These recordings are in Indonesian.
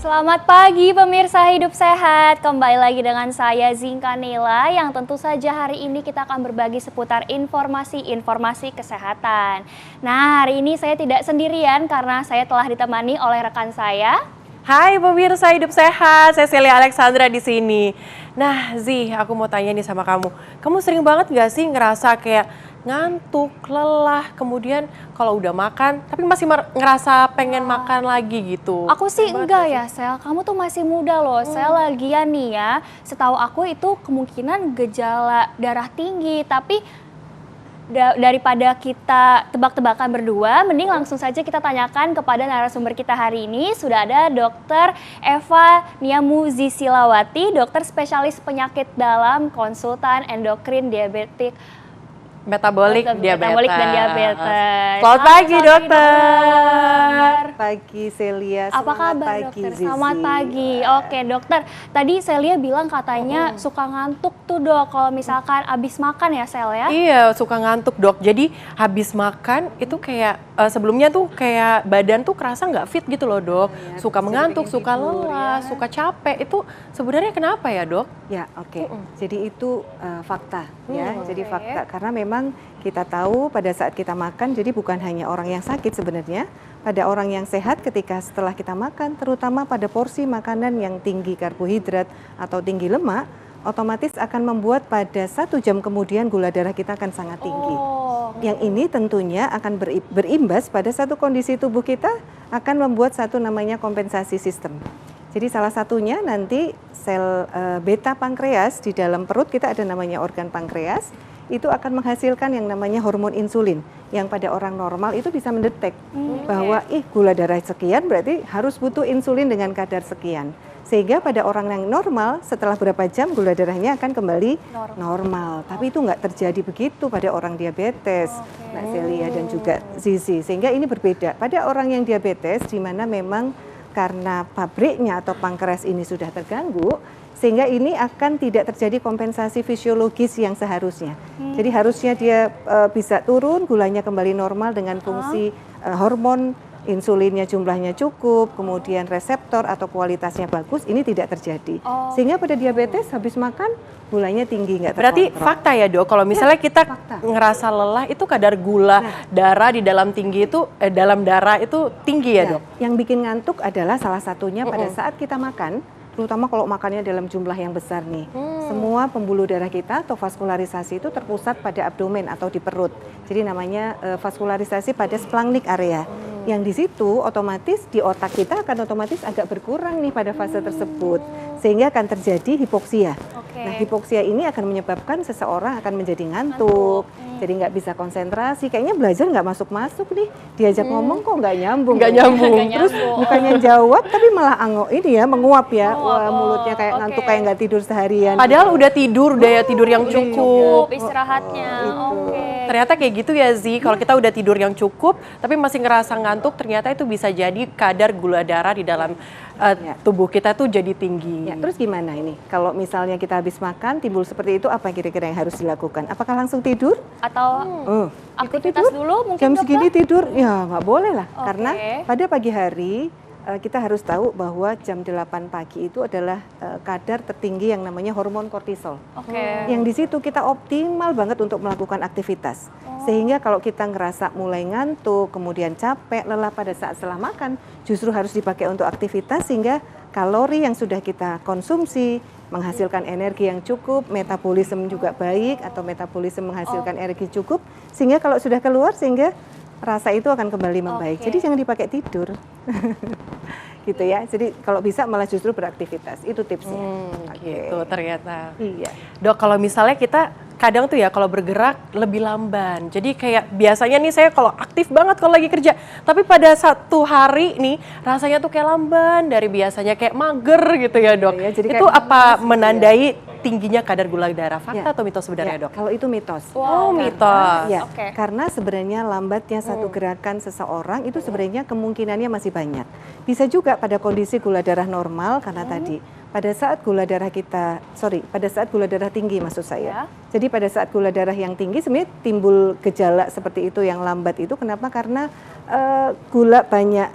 Selamat pagi pemirsa Hidup Sehat, kembali lagi dengan saya Zinka Nela yang tentu saja hari ini kita akan berbagi seputar informasi-informasi kesehatan. Nah, hari ini saya tidak sendirian karena saya telah ditemani oleh rekan saya. Hai pemirsa Hidup Sehat, saya Celia Alexandra di sini. Nah Zi, aku mau tanya nih sama kamu. Kamu sering banget gak sih ngerasa kayak ngantuk, lelah, kemudian kalau udah makan tapi masih ngerasa pengen makan lagi gitu? Aku sih enggak ya, Sel. Kamu tuh masih muda loh. Sel lagian nih ya. Setahu aku itu kemungkinan gejala darah tinggi, tapi daripada kita tebak-tebakan berdua, mending langsung saja kita tanyakan kepada narasumber kita hari ini. Sudah ada Dr. Eva Niamuzisilawati, dokter spesialis penyakit dalam, konsultan endokrin diabetik, Metabolik dan diabetes. diabetes. Selamat pagi dokter. Selamat pagi Celia. Apa kabar dokter? Selamat pagi. Oke dokter, tadi Celia bilang katanya suka ngantuk tuh dok kalau misalkan abis makan ya Sel ya? Iya, suka ngantuk dok. Jadi habis makan itu kayak sebelumnya tuh kayak badan tuh kerasa nggak fit gitu loh dok. Ya, Suka mengantuk, jadi suka tidur, lelah, ya. suka capek. Itu sebenarnya kenapa ya dok? Ya, oke. Jadi itu fakta ya. Jadi Oke. fakta karena memang kita tahu pada saat kita makan, jadi bukan hanya orang yang sakit sebenarnya, pada orang yang sehat ketika setelah kita makan, terutama pada porsi makanan yang tinggi karbohidrat atau tinggi lemak, otomatis akan membuat pada 1 jam kemudian gula darah kita akan sangat tinggi. Yang ini tentunya akan berimbas pada satu kondisi tubuh kita akan membuat satu namanya kompensasi sistem. Jadi salah satunya nanti sel beta pankreas di dalam perut kita ada namanya organ pankreas, itu akan menghasilkan yang namanya hormon insulin yang pada orang normal itu bisa mendetek bahwa gula darah sekian berarti harus butuh insulin dengan kadar sekian. Sehingga pada orang yang normal setelah berapa jam gula darahnya akan kembali normal. Tapi itu nggak terjadi begitu pada orang diabetes, Mbak Celia dan juga Zizi. Sehingga ini berbeda. Pada orang yang diabetes di mana memang karena pabriknya atau pankreas ini sudah terganggu, sehingga ini akan tidak terjadi kompensasi fisiologis yang seharusnya. Jadi harusnya dia bisa turun, gulanya kembali normal dengan fungsi hormon insulinnya jumlahnya cukup, kemudian reseptor atau kualitasnya bagus, ini tidak terjadi. Sehingga pada diabetes habis makan gulanya tinggi, nggak terkontrol. Berarti fakta ya dok, kalau misalnya kita fakta. ngerasa lelah itu kadar gula darah di dalam dalam darah itu tinggi ya dok? Yang bikin ngantuk adalah salah satunya pada saat kita makan, terutama kalau makannya dalam jumlah yang besar nih. Semua pembuluh darah kita atau vaskularisasi itu terpusat pada abdomen atau di perut. Jadi namanya vaskularisasi pada splangnik area. Yang di situ otomatis di otak kita akan otomatis agak berkurang nih pada fase tersebut. Sehingga akan terjadi hipoksia. Nah, hipoksia ini akan menyebabkan seseorang akan menjadi ngantuk. Jadi nggak bisa konsentrasi, kayaknya belajar nggak masuk-masuk nih. Diajak ngomong kok nggak nyambung. Nggak nyambung. Terus bukannya jawab tapi malah menguap ya. Wah, mulutnya kayak ngantuk kayak nggak tidur seharian. Padahal udah tidur, daya tidur yang cukup. Istirahatnya. Ternyata kayak gitu ya Zi, kalau kita udah tidur yang cukup tapi masih ngerasa ngantuk, ternyata itu bisa jadi kadar gula darah di dalam tubuh kita tuh jadi tinggi. Ya, terus gimana ini? Kalau misalnya kita habis makan timbul seperti itu, apa kira-kira yang harus dilakukan? Apakah langsung tidur? Atau aktivitas tidur? dulu mungkin Jam dokter? segini tidur? Ya nggak boleh lah. Oke. Karena pada pagi hari kita harus tahu bahwa jam 8 pagi itu adalah kadar tertinggi yang namanya hormon kortisol. Yang di situ kita optimal banget untuk melakukan aktivitas. Sehingga kalau kita ngerasa mulai ngantuk, kemudian capek, lelah pada saat setelah makan, justru harus dipakai untuk aktivitas sehingga kalori yang sudah kita konsumsi menghasilkan energi yang cukup, metabolisme juga baik atau metabolisme menghasilkan energi cukup, sehingga kalau sudah keluar sehingga rasa itu akan kembali membaik. Jadi jangan dipakai tidur. Gitu ya. Jadi kalau bisa malah justru beraktivitas. Itu tipsnya. Gitu ternyata. Iya. Dok, kalau misalnya kita kadang tuh ya kalau bergerak lebih lamban. Jadi kayak biasanya nih saya kalau aktif banget kalau lagi kerja. Tapi pada satu hari nih rasanya tuh kayak lamban dari biasanya kayak mager gitu ya dok. Ya, jadi itu kayak apa lemas gitu menandai tingginya kadar gula darah? Fakta Ya. atau mitos sebenarnya Ya, dok? kalau itu mitos. Oh mitos. Ya, Oke. karena sebenarnya lambatnya satu gerakan seseorang itu sebenarnya kemungkinannya masih banyak. Bisa juga pada kondisi gula darah normal karena tadi pada saat pada saat gula darah tinggi maksud saya. Ya. Jadi pada saat gula darah yang tinggi sebenarnya timbul gejala seperti itu yang lambat itu kenapa? Karena gula banyak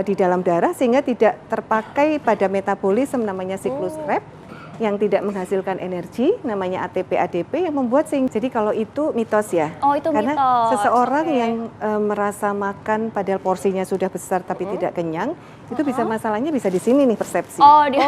di dalam darah sehingga tidak terpakai pada metabolisme namanya siklus Krebs yang tidak menghasilkan energi namanya ATP ADP yang membuat jadi kalau itu mitos ya. Oh, itu karena mitos. seseorang Oke. yang merasa makan padahal porsinya sudah besar tapi tidak kenyang itu bisa masalahnya bisa di sini nih persepsi. Oh, dia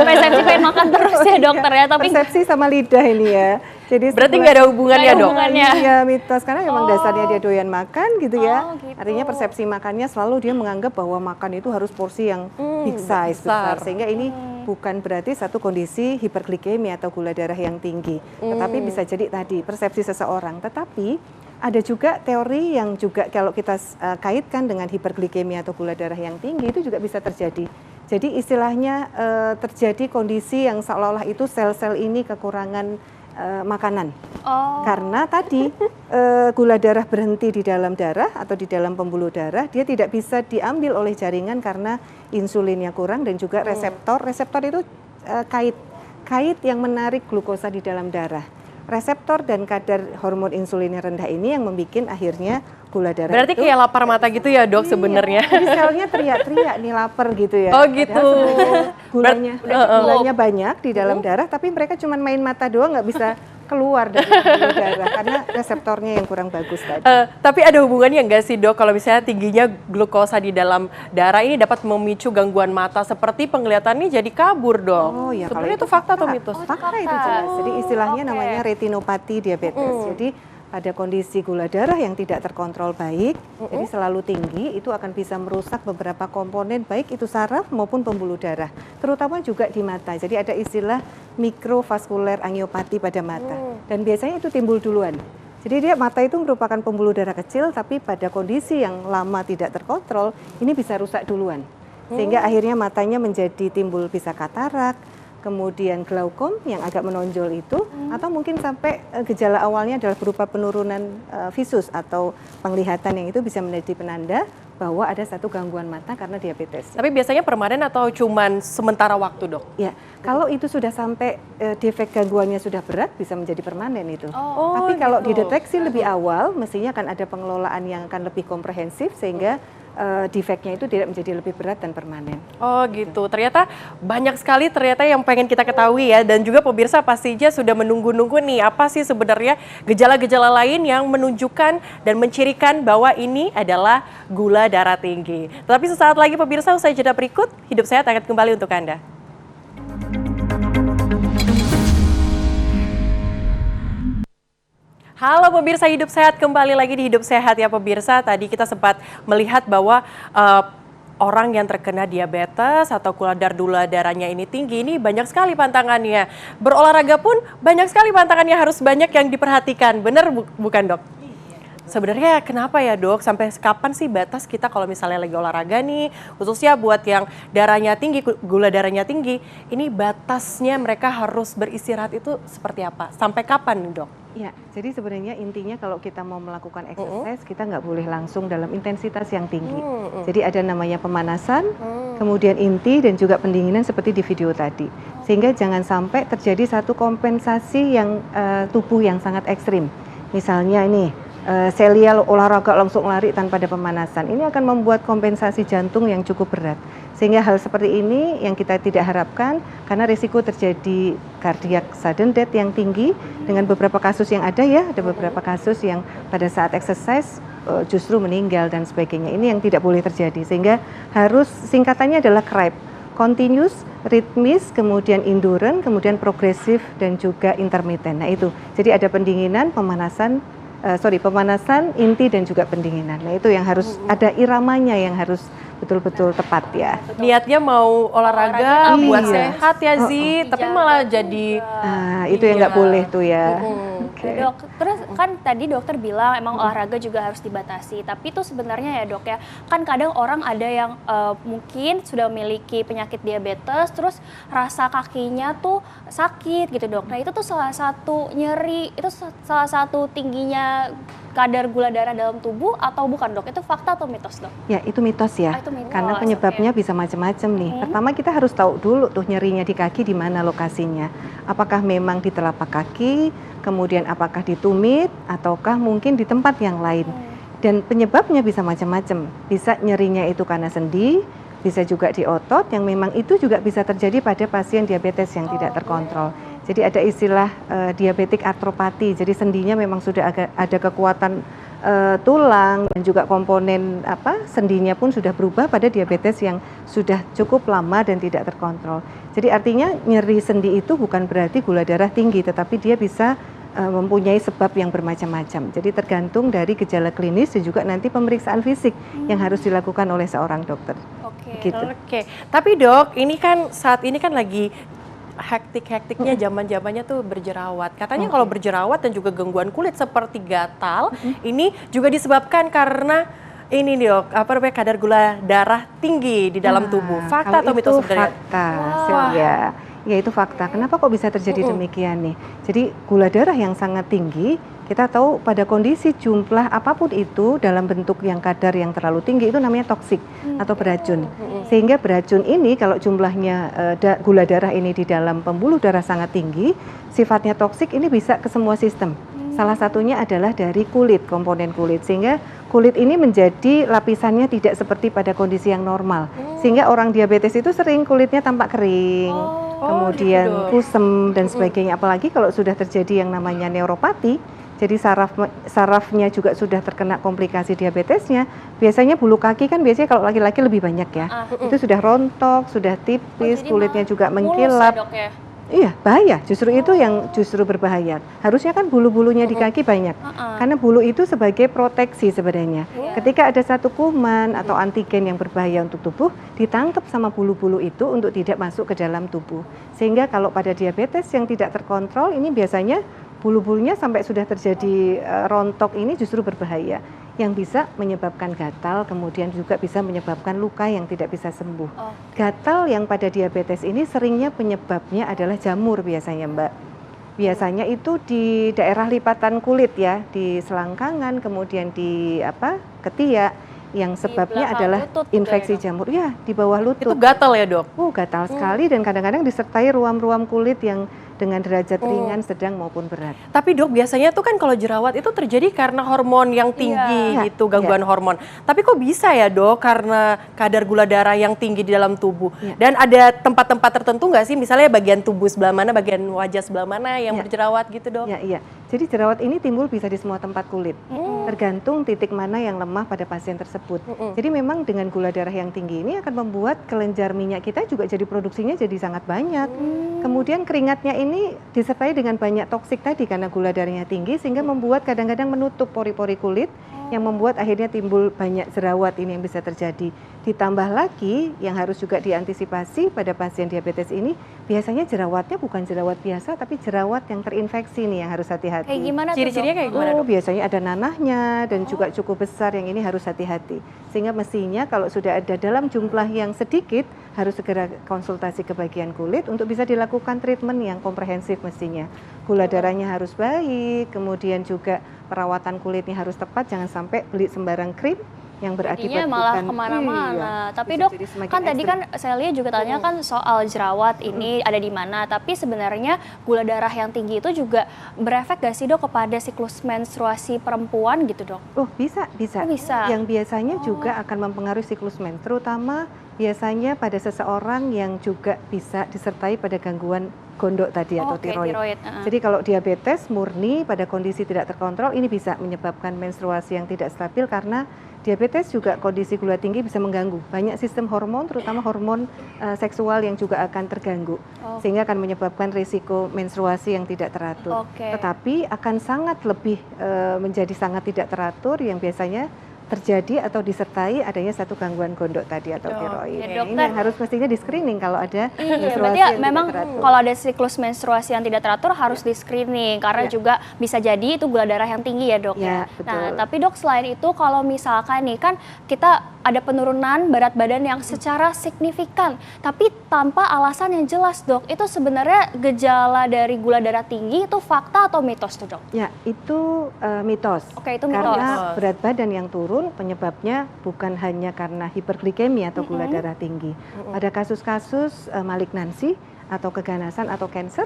persepsi pengen makan terus ya dokter ya, tapi Persepsi sama lidah ini ya. Jadi Berarti setelah- nggak ada hubungannya Nggak ada dok? hubungannya. Iya mitos karena memang dasarnya dia doyan makan gitu ya. Oh, gitu. Artinya persepsi makannya selalu dia menganggap bahwa makan itu harus porsi yang big size besar. besar. Sehingga ini bukan berarti satu kondisi hiperglikemia atau gula darah yang tinggi. Tetapi bisa jadi tadi persepsi seseorang. Tetapi ada juga teori yang juga kalau kita kaitkan dengan hiperglikemia atau gula darah yang tinggi itu juga bisa terjadi. Jadi istilahnya terjadi kondisi yang seolah-olah itu sel-sel ini kekurangan makanan. oh, Karena tadi gula darah berhenti di dalam darah atau di dalam pembuluh darah, dia tidak bisa diambil oleh jaringan karena insulinnya kurang dan juga reseptor. Reseptor itu kait yang menarik glukosa di dalam darah. Reseptor dan kadar hormon insulinnya rendah ini yang membuat akhirnya gula darah Berarti itu kayak lapar mata gitu ya dok sebenarnya. jadi selnya teriak-teriak nih lapar gitu ya. Oh, gitu. Padahal sebenarnya gulanya banyak di dalam Uh-huh. darah, tapi mereka cuma main mata doang nggak bisa keluar dari pembuluh darah karena reseptornya yang kurang bagus tadi. Tapi ada hubungannya nggak sih dok kalau misalnya tingginya glukosa di dalam darah ini dapat memicu gangguan mata seperti penglihatannya jadi kabur dok? Oh ya, kalau Sebenarnya itu fakta atau mitos? Fakta itu fakta. jelas. Jadi istilahnya oke. namanya retinopati diabetes. Jadi pada kondisi gula darah yang tidak terkontrol baik, jadi selalu tinggi, itu akan bisa merusak beberapa komponen baik itu saraf maupun pembuluh darah, terutama juga di mata. Jadi ada istilah mikrovaskuler angiopati pada mata, dan biasanya itu timbul duluan. Jadi dia mata itu merupakan pembuluh darah kecil, tapi pada kondisi yang lama tidak terkontrol, ini bisa rusak duluan. Sehingga akhirnya matanya menjadi timbul bisa katarak, kemudian glaukom yang agak menonjol itu, atau mungkin sampai gejala awalnya adalah berupa penurunan visus atau penglihatan yang itu bisa menjadi penanda bahwa ada satu gangguan mata karena diabetes. Tapi biasanya permanen atau cuman sementara waktu dok? Ya, kalau itu sudah sampai defek gangguannya sudah berat bisa menjadi permanen itu. Oh, Tapi kalau gitu. dideteksi lebih awal, mestinya akan ada pengelolaan yang akan lebih komprehensif sehingga defeknya itu tidak menjadi lebih berat dan permanen. Oh gitu, ternyata banyak sekali ternyata yang pengen kita ketahui ya, dan juga pemirsa pastinya sudah menunggu-nunggu nih apa sih sebenarnya gejala-gejala lain yang menunjukkan dan mencirikan bahwa ini adalah gula darah tinggi. Tetapi sesaat lagi pemirsa, usai jeda berikut, Hidup Sehat akan kembali untuk Anda. Halo pemirsa Hidup Sehat, kembali lagi di Hidup Sehat ya pemirsa. Tadi kita sempat melihat bahwa orang yang terkena diabetes atau gula darahnya ini tinggi, ini banyak sekali pantangannya. Berolahraga pun banyak sekali pantangannya, harus banyak yang diperhatikan. Benar bukan dok? Sebenarnya kenapa ya dok, sampai kapan sih batas kita kalau misalnya lagi olahraga nih, khususnya buat yang darahnya tinggi, gula darahnya tinggi, ini batasnya mereka harus beristirahat itu seperti apa? Sampai kapan nih dok? Ya, jadi sebenarnya intinya kalau kita mau melakukan exercise, kita nggak boleh langsung dalam intensitas yang tinggi. Jadi ada namanya pemanasan, kemudian inti dan juga pendinginan seperti di video tadi. Sehingga jangan sampai terjadi satu kompensasi yang tubuh yang sangat ekstrim. Misalnya ini, saya olahraga langsung lari tanpa ada pemanasan. Ini akan membuat kompensasi jantung yang cukup berat. Sehingga hal seperti ini yang kita tidak harapkan karena risiko terjadi cardiac sudden death yang tinggi dengan beberapa kasus yang ada ya, ada beberapa kasus yang pada saat exercise justru meninggal dan sebagainya. Ini yang tidak boleh terjadi sehingga harus singkatannya adalah CRIBE, continuous, ritmis, kemudian endurance, kemudian progresif dan juga intermittent. Nah itu, jadi ada pendinginan, pemanasan, inti dan juga pendinginan. Nah itu yang harus ada iramanya yang harus betul-betul tepat ya. Niatnya mau olahraga buat Iya. sehat ya Zi, tapi malah jadi Nah itu yang nggak boleh tuh ya. Oke. Dok, terus kan tadi dokter bilang emang olahraga juga harus dibatasi, tapi itu sebenarnya ya dok ya, kan kadang orang ada yang mungkin sudah memiliki penyakit diabetes, terus rasa kakinya tuh sakit gitu dok. Nah itu tuh salah satu nyeri, itu salah satu tingginya kadar gula darah dalam tubuh atau bukan dok? Itu fakta atau mitos dok? Ya, itu mitos ya. Itu mitos, Karena penyebabnya bisa macam-macam nih. Pertama kita harus tahu dulu tuh nyerinya di kaki di mana lokasinya. Apakah memang di telapak kaki, kemudian apakah di tumit, ataukah mungkin di tempat yang lain. Dan penyebabnya bisa macam-macam. Bisa nyerinya itu karena sendi, bisa juga di otot, yang memang itu juga bisa terjadi pada pasien diabetes yang tidak terkontrol. Jadi ada istilah diabetik artropati, jadi sendinya memang sudah ada kekuatan tulang dan juga komponen sendinya pun sudah berubah pada diabetes yang sudah cukup lama dan tidak terkontrol. Jadi artinya nyeri sendi itu bukan berarti gula darah tinggi, tetapi dia bisa mempunyai sebab yang bermacam-macam. Jadi tergantung dari gejala klinis dan juga nanti pemeriksaan fisik yang harus dilakukan oleh seorang dokter. Gitu. Oke. Tapi dok, ini kan saat ini kan lagi hektik-hektiknya zaman-zamannya tuh berjerawat. Katanya kalau berjerawat dan juga gangguan kulit seperti gatal, ini juga disebabkan karena ini dok, kadar gula darah tinggi di dalam tubuh. Fakta atau mitos sebenarnya? Fakta, Sylvia. Ya itu fakta. Kenapa kok bisa terjadi demikian nih? Jadi gula darah yang sangat tinggi, kita tahu pada kondisi jumlah apapun itu dalam bentuk yang kadar yang terlalu tinggi itu namanya toksik atau beracun. Sehingga beracun ini kalau jumlahnya gula darah ini di dalam pembuluh darah sangat tinggi, sifatnya toksik ini bisa ke semua sistem. Salah satunya adalah dari kulit, komponen kulit. Sehingga kulit ini menjadi lapisannya tidak seperti pada kondisi yang normal. Sehingga orang diabetes itu sering kulitnya tampak kering, kemudian kusem dan sebagainya. Apalagi kalau sudah terjadi yang namanya neuropati, jadi sarafnya juga sudah terkena komplikasi diabetesnya. Biasanya bulu kaki kan biasanya kalau laki-laki lebih banyak ya. Itu sudah rontok, sudah tipis, kulitnya juga mengkilap. Ya, dok, ya? Iya, bahaya. Justru itu yang justru berbahaya. Harusnya kan bulu-bulunya di kaki banyak. Karena bulu itu sebagai proteksi sebenarnya. Ketika ada satu kuman atau antigen yang berbahaya untuk tubuh, ditangkap sama bulu-bulu itu untuk tidak masuk ke dalam tubuh. Sehingga kalau pada diabetes yang tidak terkontrol, ini biasanya bulu-bulunya sampai sudah terjadi rontok ini justru berbahaya. Yang bisa menyebabkan gatal, kemudian juga bisa menyebabkan luka yang tidak bisa sembuh. Gatal yang pada diabetes ini seringnya penyebabnya adalah jamur biasanya Mbak. Biasanya itu di daerah lipatan kulit ya, di selangkangan, kemudian di ketiak, yang sebabnya adalah infeksi jamur. Ya, di bawah lutut. Itu gatal ya dok? Gatal sekali dan kadang-kadang disertai ruam-ruam kulit yang dengan derajat ringan, sedang maupun berat. Tapi dok, biasanya tuh kan kalau jerawat itu terjadi karena hormon yang tinggi gitu, gangguan hormon. Tapi kok bisa ya dok, karena kadar gula darah yang tinggi di dalam tubuh? Dan ada tempat-tempat tertentu nggak sih, misalnya bagian tubuh sebelah mana, bagian wajah sebelah mana yang berjerawat gitu dok? Iya. Jadi jerawat ini timbul bisa di semua tempat kulit, tergantung titik mana yang lemah pada pasien tersebut. Jadi memang dengan gula darah yang tinggi ini akan membuat kelenjar minyak kita juga jadi produksinya jadi sangat banyak. Kemudian keringatnya ini disertai dengan banyak toksik tadi karena gula darahnya tinggi, sehingga membuat kadang-kadang menutup pori-pori kulit yang membuat akhirnya timbul banyak jerawat ini yang bisa terjadi. Ditambah lagi yang harus juga diantisipasi pada pasien diabetes ini, biasanya jerawatnya bukan jerawat biasa tapi jerawat yang terinfeksi nih yang harus hati-hati. Kayak gimana tuh? Ciri-cirinya kayak gimana dok? Biasanya ada nanahnya dan juga cukup besar, yang ini harus hati-hati. Sehingga mestinya kalau sudah ada dalam jumlah yang sedikit, harus segera konsultasi ke bagian kulit untuk bisa dilakukan treatment yang komprehensif mestinya. Gula darahnya harus baik, kemudian juga perawatan kulitnya harus tepat, jangan sampai beli sembarang krim yang berakibat malah kemana-mana. Tapi dok, kan tadi kan saya lihat juga tanya kan soal jerawat ini ada di mana, tapi sebenarnya gula darah yang tinggi itu juga berefek gak sih dok kepada siklus menstruasi perempuan gitu dok? Bisa. Yang biasanya juga akan mempengaruhi siklus mens, terutama biasanya pada seseorang yang juga bisa disertai pada gangguan gondok tadi atau tiroid. Jadi kalau diabetes murni pada kondisi tidak terkontrol, ini bisa menyebabkan menstruasi yang tidak stabil, karena diabetes juga kondisi gula tinggi bisa mengganggu banyak sistem hormon, terutama hormon seksual yang juga akan terganggu, sehingga akan menyebabkan risiko menstruasi yang tidak teratur. Tetapi akan sangat lebih menjadi sangat tidak teratur yang biasanya terjadi atau disertai adanya satu gangguan gondok tadi atau Ya, tiroid. Ini dokter. yang harus mestinya di screening kalau ada Iya, menstruasi berarti yang memang tidak teratur. kalau ada siklus menstruasi yang tidak teratur harus di screening karena Ya. juga bisa jadi itu gula darah yang tinggi ya dok Ya, ya. betul. Nah tapi dok selain itu kalau misalkan nih kan kita ada penurunan berat badan yang secara signifikan tapi tanpa alasan yang jelas dok, itu sebenarnya gejala dari gula darah tinggi itu fakta atau mitos tuh dok? Ya, itu mitos. Oke, itu mitos. Karena berat badan yang turun penyebabnya bukan hanya karena hiperglikemi atau gula darah tinggi. Pada kasus-kasus malignansi atau keganasan atau kanker,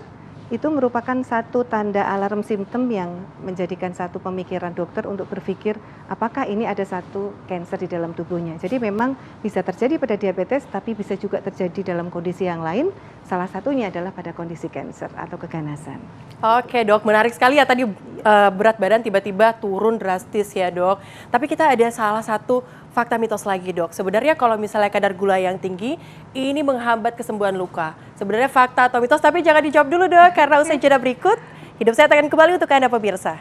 itu merupakan satu tanda alarm simptom yang menjadikan satu pemikiran dokter untuk berpikir apakah ini ada satu kanker di dalam tubuhnya. Jadi memang bisa terjadi pada diabetes tapi bisa juga terjadi dalam kondisi yang lain. Salah satunya adalah pada kondisi kanker atau keganasan. Oke dok, menarik sekali ya tadi berat badan tiba-tiba turun drastis ya dok. Tapi kita ada salah satu fakta mitos lagi dok. Sebenarnya kalau misalnya kadar gula yang tinggi, ini menghambat kesembuhan luka. Sebenarnya fakta atau mitos, tapi jangan dijawab dulu dok, karena usai jeda berikut, Hidup Sehat akan kembali untuk Anda pemirsa.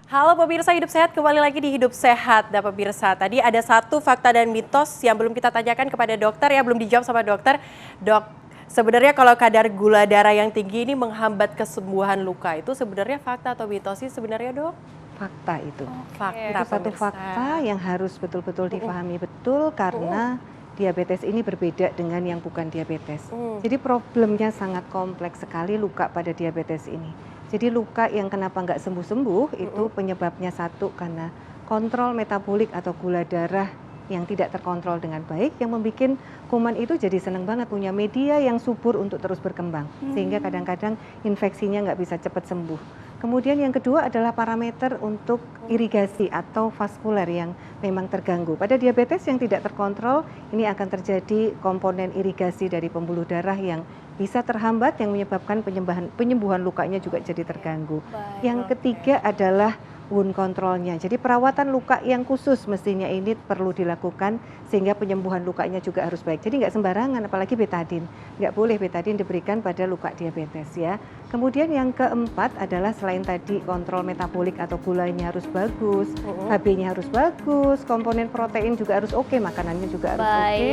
Halo pemirsa Hidup Sehat, kembali lagi di Hidup Sehat. Dan pemirsa, tadi ada satu fakta dan mitos yang belum kita tanyakan kepada dokter ya, belum dijawab sama dokter. Dok, sebenarnya kalau kadar gula darah yang tinggi ini menghambat kesembuhan luka, itu sebenarnya fakta atau mitos sih sebenarnya dok? Fakta itu. Fakta, Itu satu pemirsa. fakta yang harus betul-betul dipahami betul karena diabetes ini berbeda dengan yang bukan diabetes. Jadi problemnya sangat kompleks sekali luka pada diabetes ini. Jadi luka yang kenapa nggak sembuh-sembuh itu penyebabnya satu karena kontrol metabolik atau gula darah yang tidak terkontrol dengan baik yang membuat kuman itu jadi seneng banget punya media yang subur untuk terus berkembang sehingga kadang-kadang infeksinya nggak bisa cepat sembuh. Kemudian yang kedua adalah parameter untuk irigasi atau vaskuler yang memang terganggu. Pada diabetes yang tidak terkontrol ini akan terjadi komponen irigasi dari pembuluh darah yang bisa terhambat yang menyebabkan penyembuhan lukanya juga jadi terganggu. Yang ketiga adalah wound controlnya. Jadi perawatan luka yang khusus mestinya ini perlu dilakukan sehingga penyembuhan lukanya juga harus baik. Jadi nggak sembarangan, apalagi betadin. Nggak boleh betadin diberikan pada luka diabetes ya. Kemudian yang keempat adalah selain tadi kontrol metabolik atau gulanya harus bagus, HB-nya harus bagus, komponen protein juga harus oke, makanannya juga harus oke,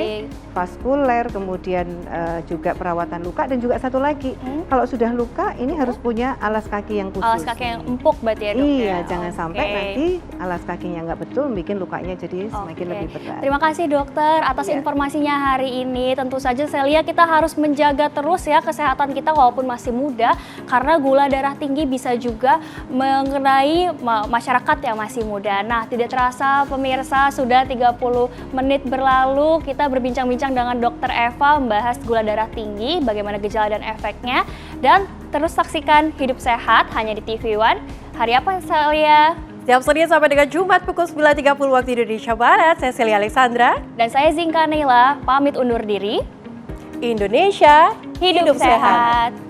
vaskuler, kemudian juga perawatan luka dan juga satu lagi, kalau sudah luka ini harus punya alas kaki yang khusus. Alas kaki yang empuk berarti ya dok? Iya, ya? jangan sampai Oke. nanti alas kakinya nggak betul, bikin lukanya jadi semakin Oke. lebih berat. Terima kasih dokter atas Iya. informasinya hari ini. Tentu saja Celia kita harus menjaga terus ya kesehatan kita walaupun masih muda karena gula darah tinggi bisa juga mengenai masyarakat yang masih muda. Nah, tidak terasa pemirsa sudah 30 menit berlalu kita berbincang-bincang dengan Dokter Eva membahas gula darah tinggi, bagaimana gejala dan efeknya, dan terus saksikan Hidup Sehat hanya di TV One. Hari apa Celia? Setiap Senin sampai dengan Jumat pukul 9.30 waktu Indonesia Barat, saya Celia Alexandra. Dan saya Zinka Neila, pamit undur diri. Indonesia, Hidup sehat.